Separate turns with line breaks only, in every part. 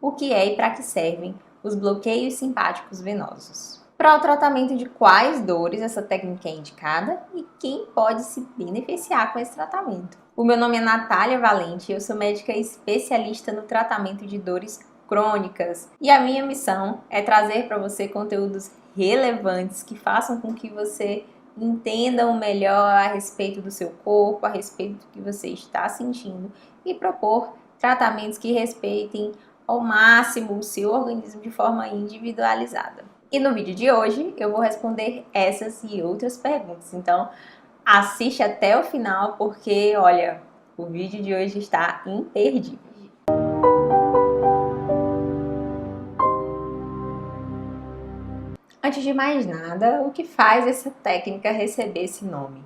o que é e para que servem os bloqueios simpáticos venosos. Para o tratamento de quais dores essa técnica é indicada e quem pode se beneficiar com esse tratamento. O meu nome é Natália Valente, eu sou médica especialista no tratamento de dores crônicas e a minha missão é trazer para você conteúdos relevantes que façam com que você entenda o melhor a respeito do seu corpo, a respeito do que você está sentindo e propor tratamentos que respeitem ao máximo o seu organismo de forma individualizada. E no vídeo de hoje eu vou responder essas e outras perguntas, então assiste até o final porque, olha, o vídeo de hoje está imperdível. Antes de mais nada, o que faz essa técnica receber esse nome?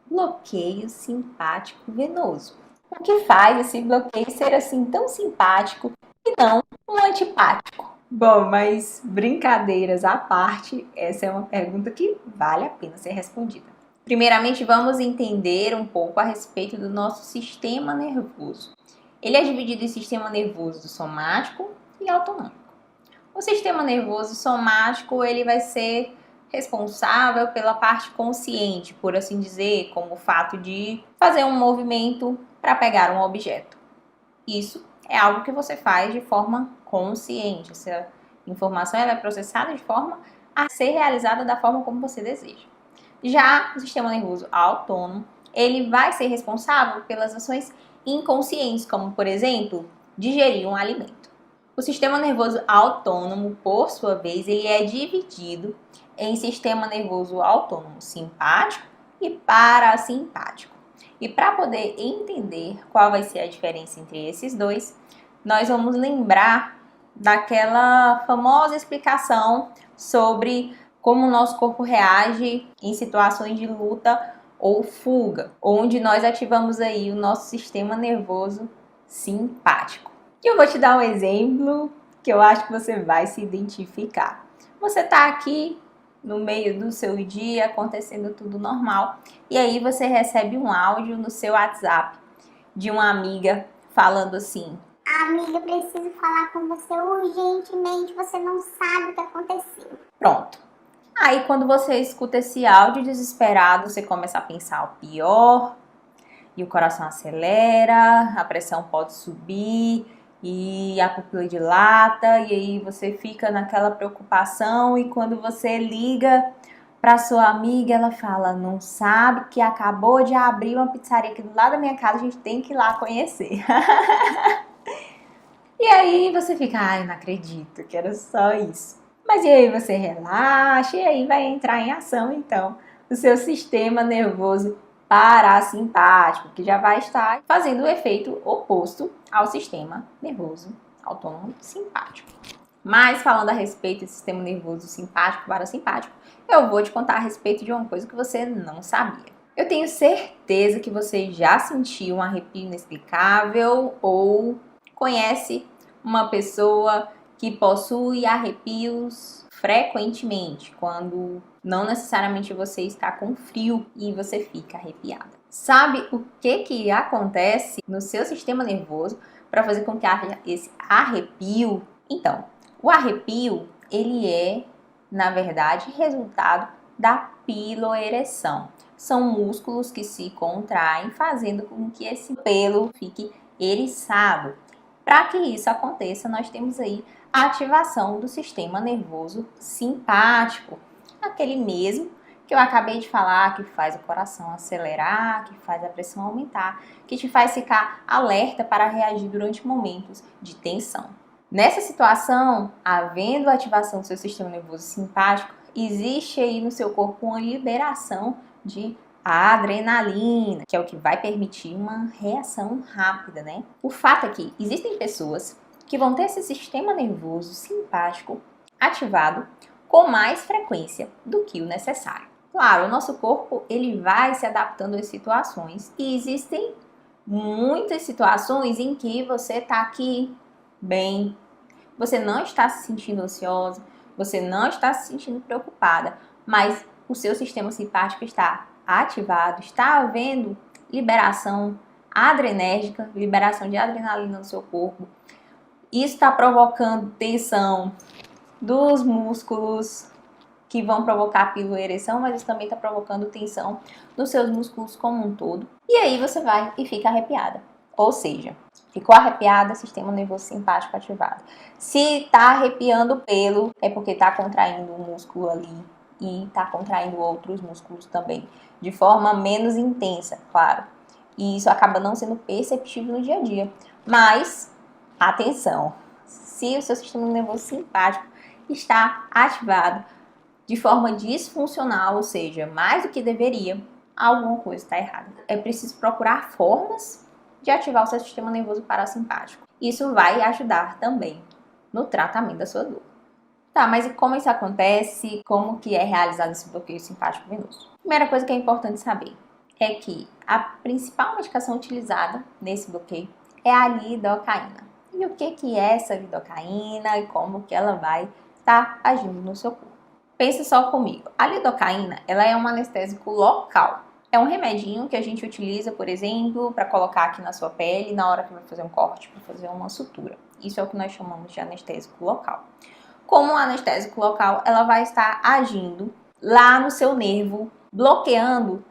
Bloqueio simpático venoso. O que faz esse bloqueio ser assim tão simpático e não um antipático? Bom, mas brincadeiras à parte, essa é uma pergunta que vale a pena ser respondida. Primeiramente, vamos entender um pouco a respeito do nosso sistema nervoso. Ele é dividido em sistema nervoso somático e autonômico. O sistema nervoso somático, ele vai ser responsável pela parte consciente, por assim dizer, como o fato de fazer um movimento para pegar um objeto. Isso é algo que você faz de forma consciente. Essa informação ela é processada de forma a ser realizada da forma como você deseja. Já o sistema nervoso autônomo, ele vai ser responsável pelas ações inconscientes, como, por exemplo, digerir um alimento. O sistema nervoso autônomo, por sua vez, ele é dividido em sistema nervoso autônomo simpático e parasimpático. E para poder entender qual vai ser a diferença entre esses dois, nós vamos lembrar daquela famosa explicação sobre como o nosso corpo reage em situações de luta ou fuga, onde nós ativamos aí o nosso sistema nervoso simpático. E eu vou te dar um exemplo que eu acho que você vai se identificar. Você está aqui no meio do seu dia, acontecendo tudo normal, e aí você recebe um áudio no seu WhatsApp de uma amiga falando assim:
amiga, eu preciso falar com você urgentemente, você não sabe o que aconteceu.
Pronto. Aí quando você escuta esse áudio desesperado, você começa a pensar o pior, e o coração acelera, a pressão pode subir, e a pupila dilata, e aí você fica naquela preocupação, e quando você liga para sua amiga, ela fala: não sabe que acabou de abrir uma pizzaria aqui do lado da minha casa, a gente tem que ir lá conhecer. E aí você fica: ai, não acredito que era só isso. Mas e aí você relaxa, e aí vai entrar em ação então o seu sistema nervoso parasimpático, que já vai estar fazendo o efeito oposto ao sistema nervoso autônomo simpático. Mas falando a respeito do sistema nervoso simpático e parasimpático, eu vou te contar a respeito de uma coisa que você não sabia. Eu tenho certeza que você já sentiu um arrepio inexplicável ou conhece uma pessoa que possui arrepios frequentemente, quando não necessariamente você está com frio e você fica arrepiada. Sabe o que acontece no seu sistema nervoso para fazer com que haja esse arrepio? Então, o arrepio, ele é, na verdade, resultado da piloereção. São músculos que se contraem, fazendo com que esse pelo fique eriçado. Para que isso aconteça, nós temos aí a ativação do sistema nervoso simpático, aquele mesmo que eu acabei de falar, que faz o coração acelerar, que faz a pressão aumentar, que te faz ficar alerta para reagir durante momentos de tensão. Nessa situação, havendo a ativação do seu sistema nervoso simpático, existe aí no seu corpo uma liberação de adrenalina, que é o que vai permitir uma reação rápida, né? O fato é que existem pessoas que vão ter esse sistema nervoso simpático ativado com mais frequência do que o necessário. Claro, o nosso corpo ele vai se adaptando às situações e existem muitas situações em que você está aqui bem, você não está se sentindo ansiosa, você não está se sentindo preocupada, mas o seu sistema simpático está ativado, está havendo liberação adrenérgica, liberação de adrenalina no seu corpo. Isso está provocando tensão dos músculos que vão provocar a piloereção, mas isso também está provocando tensão nos seus músculos como um todo. E aí você vai e fica arrepiada. Ou seja, ficou arrepiada, sistema nervoso simpático ativado. Se está arrepiando o pelo, é porque está contraindo um músculo ali e está contraindo outros músculos também, de forma menos intensa, claro. E isso acaba não sendo perceptível no dia a dia. Mas, atenção, se o seu sistema nervoso simpático está ativado de forma disfuncional, ou seja, mais do que deveria, alguma coisa está errada. É preciso procurar formas de ativar o seu sistema nervoso parasimpático. Isso vai ajudar também no tratamento da sua dor. Tá, mas e como isso acontece? Como que é realizado esse bloqueio simpático venoso? Primeira coisa que é importante saber é que a principal medicação utilizada nesse bloqueio é a lidocaína. E o que é essa lidocaína e como que ela vai estar agindo no seu corpo? Pensa só comigo. A lidocaína, ela é um anestésico local. É um remedinho que a gente utiliza, por exemplo, para colocar aqui na sua pele na hora que vai fazer um corte, para fazer uma sutura. Isso é o que nós chamamos de anestésico local. Como um anestésico local, ela vai estar agindo lá no seu nervo, bloqueando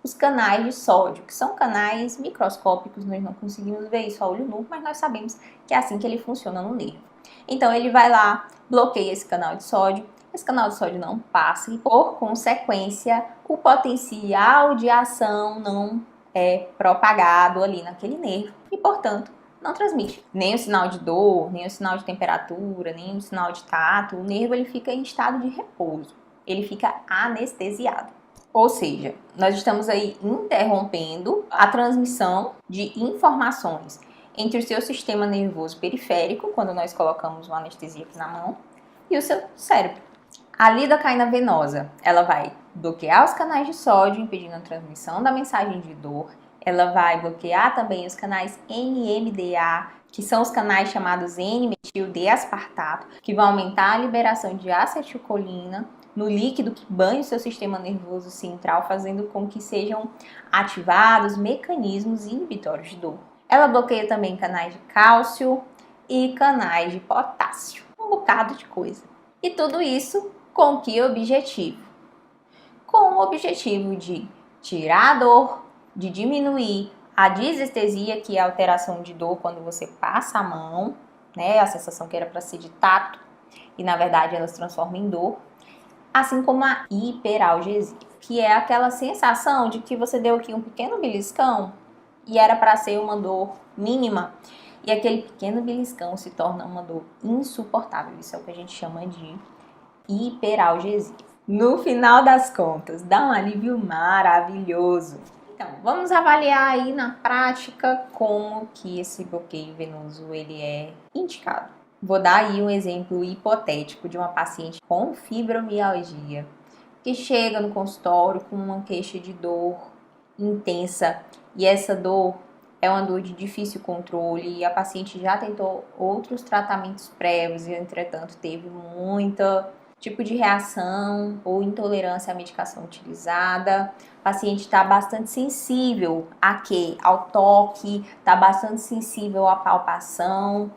os canais de sódio, que são canais microscópicos, nós não conseguimos ver isso a olho nu, mas nós sabemos que é assim que ele funciona no nervo. Então ele vai lá, bloqueia esse canal de sódio, esse canal de sódio não passa e, por consequência, o potencial de ação não é propagado ali naquele nervo e, portanto, não transmite nem o sinal de dor, nem o sinal de temperatura, nem o sinal de tato. O nervo ele fica em estado de repouso, ele fica anestesiado. Ou seja, nós estamos aí interrompendo a transmissão de informações entre o seu sistema nervoso periférico, quando nós colocamos uma anestesia aqui na mão, e o seu cérebro. A lidocaína venosa, ela vai bloquear os canais de sódio, impedindo a transmissão da mensagem de dor. Ela vai bloquear também os canais NMDA, que são os canais chamados N-metil-D-aspartato, que vão aumentar a liberação de acetilcolina no líquido que banha o seu sistema nervoso central, fazendo com que sejam ativados mecanismos inibitórios de dor. Ela bloqueia também canais de cálcio e canais de potássio. Um bocado de coisa. E tudo isso com que objetivo? Com o objetivo de tirar a dor, de diminuir a disestesia, que é a alteração de dor quando você passa a mão, né? A sensação que era para ser de tato, e na verdade ela se transforma em dor. Assim como a hiperalgesia, que é aquela sensação de que você deu aqui um pequeno beliscão e era para ser uma dor mínima, e aquele pequeno beliscão se torna uma dor insuportável. Isso é o que a gente chama de hiperalgesia. No final das contas, dá um alívio maravilhoso. Então, vamos avaliar aí na prática como que esse bloqueio venoso ele é indicado. Vou dar aí um exemplo hipotético de uma paciente com fibromialgia que chega no consultório com uma queixa de dor intensa e essa dor é uma dor de difícil controle e a paciente já tentou outros tratamentos prévios e, entretanto, teve muito tipo de reação ou intolerância à medicação utilizada. O paciente está bastante sensível a quê? Ao toque, está bastante sensível à palpação,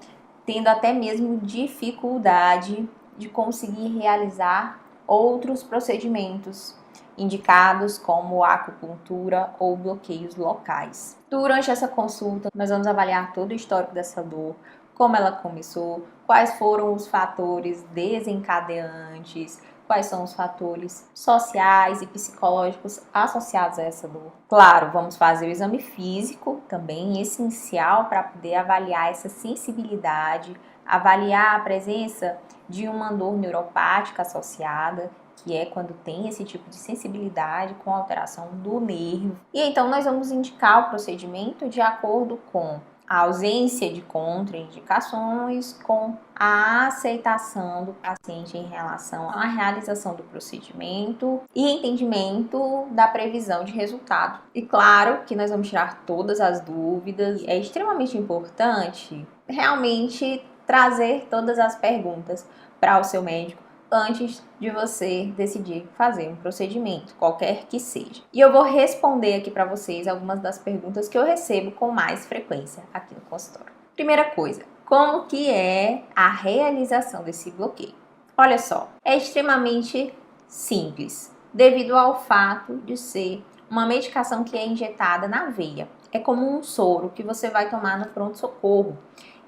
tendo até mesmo dificuldade de conseguir realizar outros procedimentos indicados como acupuntura ou bloqueios locais. Durante essa consulta, nós vamos avaliar todo o histórico dessa dor, como ela começou, quais foram os fatores desencadeantes, quais são os fatores sociais e psicológicos associados a essa dor. Claro, vamos fazer o exame físico, também essencial para poder avaliar essa sensibilidade, avaliar a presença de uma dor neuropática associada, que é quando tem esse tipo de sensibilidade com alteração do nervo. E então nós vamos indicar o procedimento de acordo com a ausência de contraindicações, com a aceitação do paciente em relação à realização do procedimento e entendimento da previsão de resultado. E claro que nós vamos tirar todas as dúvidas. É extremamente importante realmente trazer todas as perguntas para o seu médico antes de você decidir fazer um procedimento, qualquer que seja. E eu vou responder aqui para vocês algumas das perguntas que eu recebo com mais frequência aqui no consultório. Primeira coisa, Como que é a realização desse bloqueio? Olha só, é extremamente simples, devido ao fato de ser uma medicação que é injetada na veia. É como um soro que você vai tomar no pronto-socorro.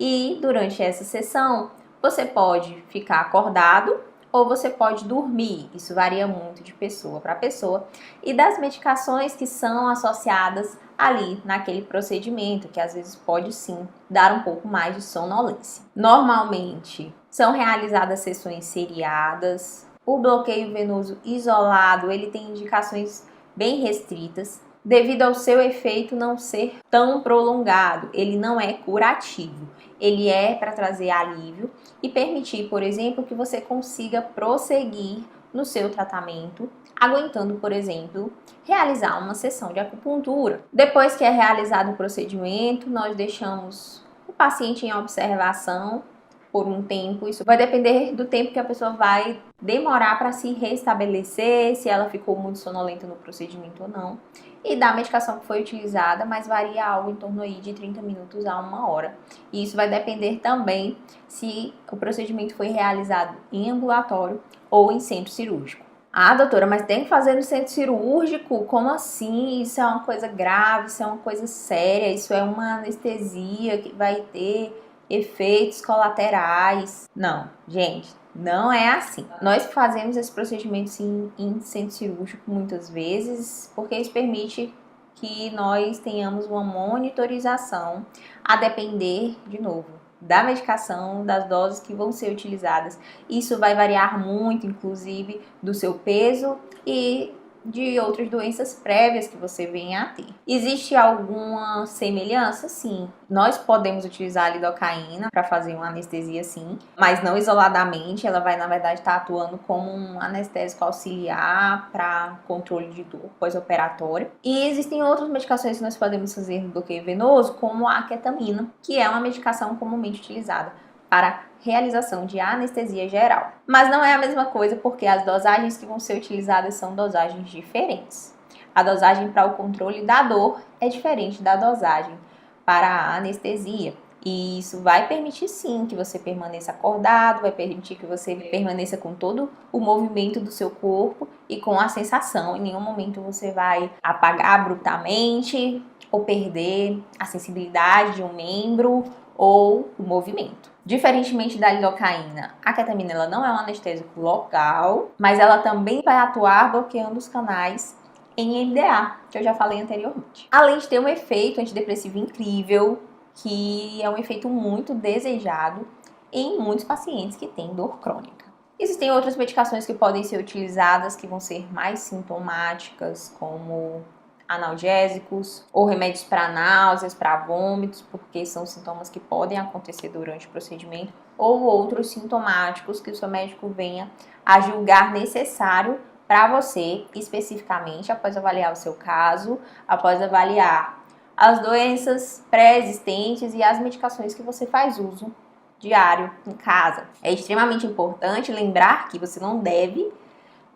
E durante essa sessão, você pode ficar acordado ou você pode dormir. Isso varia muito de pessoa para pessoa. E das medicações que são associadas ali naquele procedimento, que às vezes pode sim dar um pouco mais de sonolência. Normalmente são realizadas sessões seriadas. O bloqueio venoso isolado, ele tem indicações bem restritas, devido ao seu efeito não ser tão prolongado. Ele não é curativo, ele é para trazer alívio e permitir, por exemplo, que você consiga prosseguir no seu tratamento, aguentando, por exemplo, realizar uma sessão de acupuntura. Depois que é realizado o procedimento, nós deixamos o paciente em observação por um tempo. Isso vai depender do tempo que a pessoa vai demorar para se restabelecer, se ela ficou muito sonolenta no procedimento ou não, e da medicação que foi utilizada, mas varia algo em torno aí de 30 minutos a 1 hora. E isso vai depender também se o procedimento foi realizado em ambulatório ou em centro cirúrgico. Ah, doutora, mas tem que fazer no centro cirúrgico? Como assim? Isso é uma coisa grave, isso é uma coisa séria, isso é uma anestesia que vai ter efeitos colaterais. Não, gente, não é assim. Nós fazemos esse procedimento sim em centro cirúrgico muitas vezes, porque isso permite que nós tenhamos uma monitorização a depender, de novo, da medicação, das doses que vão ser utilizadas. Isso vai variar muito, inclusive, do seu peso e de outras doenças prévias que você venha a ter. Existe alguma semelhança? Sim. Nós podemos utilizar a lidocaína para fazer uma anestesia, sim, mas não isoladamente. Ela vai, na verdade, estar atuando como um anestésico auxiliar para controle de dor pós-operatório. E existem outras medicações que nós podemos fazer no bloqueio venoso, como a ketamina, que é uma medicação comumente utilizada para realização de anestesia geral. Mas não é a mesma coisa porque as dosagens que vão ser utilizadas são dosagens diferentes. A dosagem para o controle da dor é diferente da dosagem para a anestesia. E isso vai permitir sim que você permaneça acordado, vai permitir que você permaneça com todo o movimento do seu corpo e com a sensação. Em nenhum momento você vai apagar abruptamente ou perder a sensibilidade de um membro ou o movimento. Diferentemente da lidocaína, a ketamina ela não é um anestésico local, mas ela também vai atuar bloqueando os canais NMDA, que eu já falei anteriormente. Além de ter um efeito antidepressivo incrível, que é um efeito muito desejado em muitos pacientes que têm dor crônica. Existem outras medicações que podem ser utilizadas que vão ser mais sintomáticas, como analgésicos ou remédios para náuseas, para vômitos, porque são sintomas que podem acontecer durante o procedimento, ou outros sintomáticos que o seu médico venha a julgar necessário para você, especificamente após avaliar o seu caso, após avaliar as doenças pré-existentes e as medicações que você faz uso diário em casa. É extremamente importante lembrar que você não deve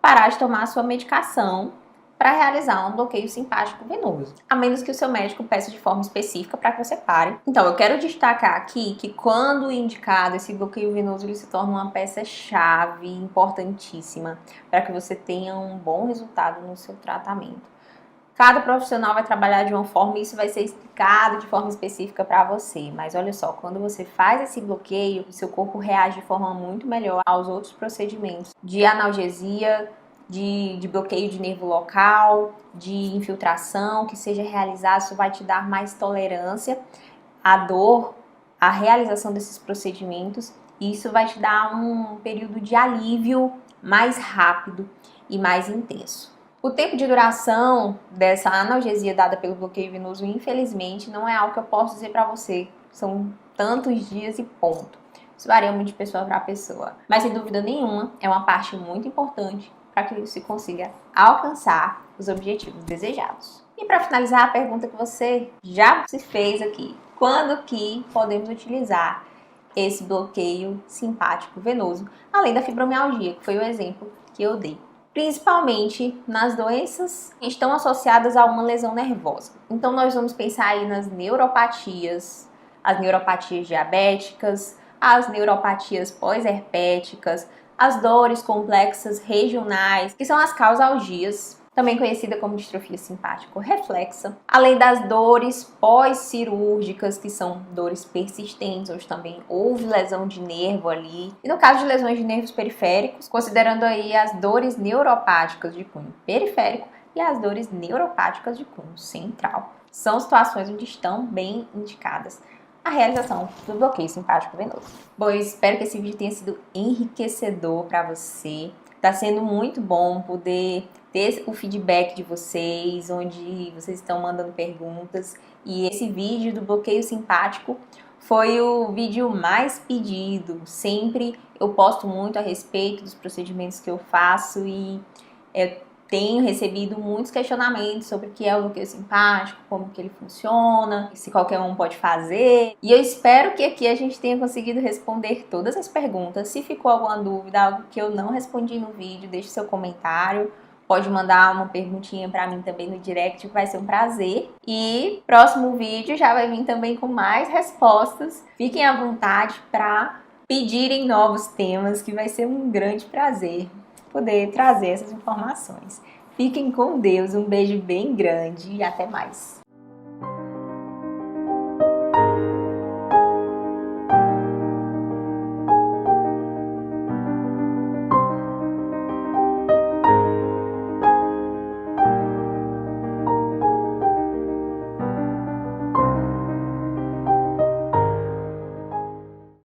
parar de tomar a sua medicação para realizar um bloqueio simpático venoso, a menos que o seu médico peça de forma específica para que você pare. Então, eu quero destacar aqui que quando indicado, esse bloqueio venoso ele se torna uma peça-chave importantíssima para que você tenha um bom resultado no seu tratamento. Cada profissional vai trabalhar de uma forma e isso vai ser explicado de forma específica para você. Mas olha só, quando você faz esse bloqueio, o seu corpo reage de forma muito melhor aos outros procedimentos de analgesia, de bloqueio de nervo local, de infiltração que seja realizado. Isso vai te dar mais tolerância à dor, à realização desses procedimentos. E isso vai te dar um período de alívio mais rápido e mais intenso. O tempo de duração dessa analgesia dada pelo bloqueio venoso, infelizmente, não é algo que eu posso dizer para você. São tantos dias e ponto. Isso varia muito de pessoa para pessoa. Mas, sem dúvida nenhuma, é uma parte muito importante para que se consiga alcançar os objetivos desejados. E para finalizar, a pergunta que você já se fez aqui: quando que podemos utilizar esse bloqueio simpático venoso, além da fibromialgia, que foi o exemplo que eu dei? Principalmente nas doenças que estão associadas a uma lesão nervosa. Então nós vamos pensar aí nas neuropatias, as neuropatias diabéticas, as neuropatias pós-herpéticas, as dores complexas regionais, que são as causalgias, também conhecida como distrofia simpático-reflexa, além das dores pós-cirúrgicas, que são dores persistentes, onde também houve lesão de nervo ali. E no caso de lesões de nervos periféricos, considerando aí as dores neuropáticas de cunho periférico e as dores neuropáticas de cunho central. São situações onde estão bem indicadas a realização do bloqueio simpático venoso. Bom, eu espero que esse vídeo tenha sido enriquecedor para você. Tá sendo muito bom poder ter o feedback de vocês, onde vocês estão mandando perguntas. E esse vídeo do bloqueio simpático foi o vídeo mais pedido. Sempre eu posto muito a respeito dos procedimentos que eu faço e tenho recebido muitos questionamentos sobre o que é o bloqueio simpático, como que ele funciona, se qualquer um pode fazer. E eu espero que aqui a gente tenha conseguido responder todas as perguntas. Se ficou alguma dúvida, algo que eu não respondi no vídeo, deixe seu comentário. Pode mandar uma perguntinha para mim também no direct, que vai ser um prazer. E próximo vídeo já vai vir também com mais respostas. Fiquem à vontade para pedirem novos temas, que vai ser um grande prazer poder trazer essas informações. Fiquem com Deus, um beijo bem grande e até mais.